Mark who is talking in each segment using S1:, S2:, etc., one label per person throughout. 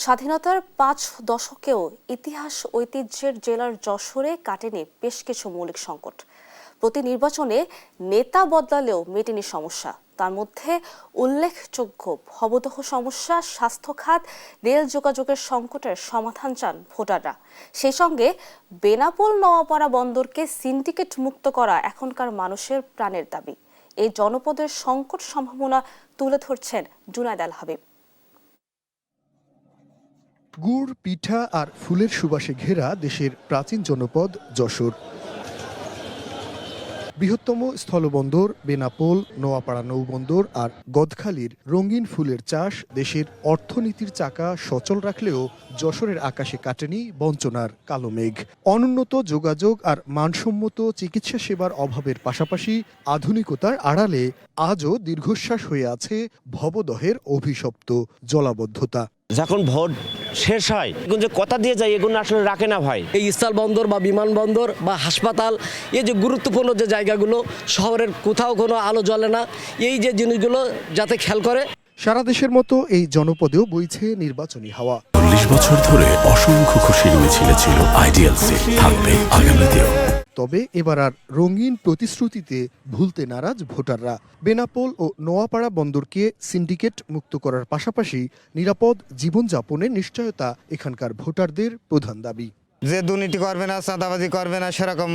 S1: স্বাধীনতার ৫ দশকেও ইতিহাস ঐতিহ্যের জেলার যশোরে কাটেনি বেশ কিছু মৌলিক সংকট। প্রতি নির্বাচনে নেতা বদলালেও মেটেনি সমস্যা। তার মধ্যে উল্লেখযোগ্য ভবদহ সমস্যা, স্বাস্থ্য খাত, রেল যোগাযোগের সংকটের সমাধান চান ভোটাররা। সেই সঙ্গে বেনাপোল নওয়াপাড়া বন্দরকে সিন্ডিকেট মুক্ত করা এখনকার মানুষের প্রাণের দাবি। এই জনপদের সংকট সম্ভাবনা তুলে ধরছেন জুনায়েদ আল হাবিব।
S2: গুড়, পিঠা আর ফুলের সুবাসে ঘেরা দেশের প্রাচীন জনপদ যশোর। বৃহত্তম স্থলবন্দর বেনাপোল, নোয়াপাড়া নৌবন্দর আর গদখালির রঙিন ফুলের চাষ দেশের অর্থনীতির চাকা সচল রাখলেও যশোরের আকাশে কাটেনি বঞ্চনার কালো মেঘ। অনুন্নত যোগাযোগ আর মানসম্মত চিকিৎসা সেবার অভাবের পাশাপাশি আধুনিকতার আড়ালে আজও দীর্ঘশ্বাস হয়ে আছে ভবদহের অভিশপ্ত জলাবদ্ধতা।
S3: যখন ভোট শেষ হয় এখন যে কথা দিয়ে যায় এগুলো আসলে রাখে না ভাই।
S4: এই স্থলবন্দর বা বিমানবন্দর বা হাসপাতাল, এই যে গুরুত্বপূর্ণ যে জায়গাগুলো, শহরের কোথাও কোনো আলো জ্বলে না, এই যে জিনিসগুলো যাতে খেয়াল করে।
S2: সারা দেশের মতো এই জনপদেও বইছে নির্বাচনী হাওয়া।
S5: 40 বছর ধরে অসংখ্য খুশির মিছিলে ছিল আইডিয়ালসে, থাকবে আগামীতেও।
S2: তবে এবার আর রঙিন প্রতিশ্রুতিতে ভুলতে নারাজ ভোটাররা। বেনাপোল ও নোয়াপাড়া বন্দরকে সিন্ডিকেট মুক্ত করার পাশাপাশি নিরাপদ জীবনযাপনের নিশ্চয়তা এখানকার ভোটারদের প্রধান দাবি।
S6: যে দুর্নীতি করবে না, চাঁদাবাজি করবে না, সেরকম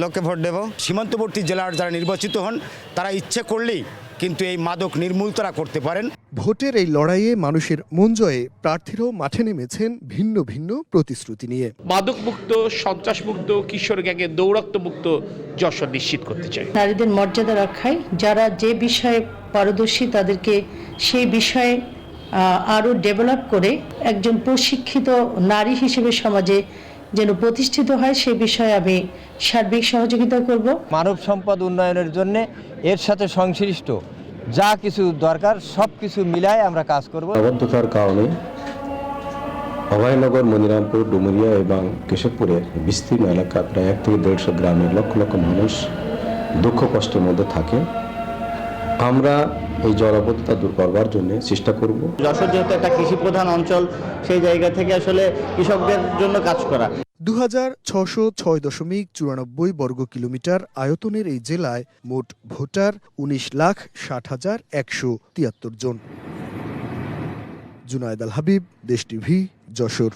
S6: লোককে ভোট দেব।
S7: সীমান্তবর্তী জেলার যারা নির্বাচিত হন তারা ইচ্ছে করলেই কিন্তু এই মাদক নির্মূল তারা করতে পারেন।
S2: ভোটের এই লড়াইয়ে মানুষের মন জয়ে প্রার্থীরাও মাঠে নেমেছেন ভিন্ন ভিন্ন প্রতিশ্রুতি নিয়ে।
S8: মাদক মুক্ত, সন্ত্রাস মুক্ত, কিশোর গ্যাংয়ের দৌরাত্ম্য মুক্ত যশোর নিশ্চিত করতে চাই।
S9: নারীদের মর্যাদা রক্ষায় যারা যে বিষয়ে পারদর্শী তাদেরকে সেই বিষয়ে আরো ডেভেলপ করে একজন প্রশিক্ষিত নারী হিসেবে সমাজে যেন প্রতিষ্ঠিত হয় সে বিষয়ে আমি সার্বিক সহযোগিতা করব।
S10: মানব সম্পদ উন্নয়নের জন্য এর সাথে সংশ্লিষ্ট যা কিছু দরকার সব কিছু মিলায় আমরা কাজ করব।
S11: আবদ্ধতার কারণে অভয়নগর, মনিরামপুর, ডুমুরিয়া এবং কেশবপুরের বিস্তীর্ণ এলাকা প্রায় 1 থেকে 150 গ্রামের লক্ষ লক্ষ মানুষ দুঃখ কষ্টের মধ্যে থাকে। আমরা এই জলাবদ্ধতা দূর করবার জন্য চেষ্টা করব।
S12: যশোর যেহেতু একটা কৃষি প্রধান অঞ্চল, সেই জায়গা থেকে আসলে কৃষকদের জন্য কাজ করা।
S2: 2606.94 বর্গ কিলোমিটার আয়তনের এই জেলায় মোট ভোটার 19,60,173 জন। জুনায়েদ আল হাবিব, দেশ টিভি, যশোর।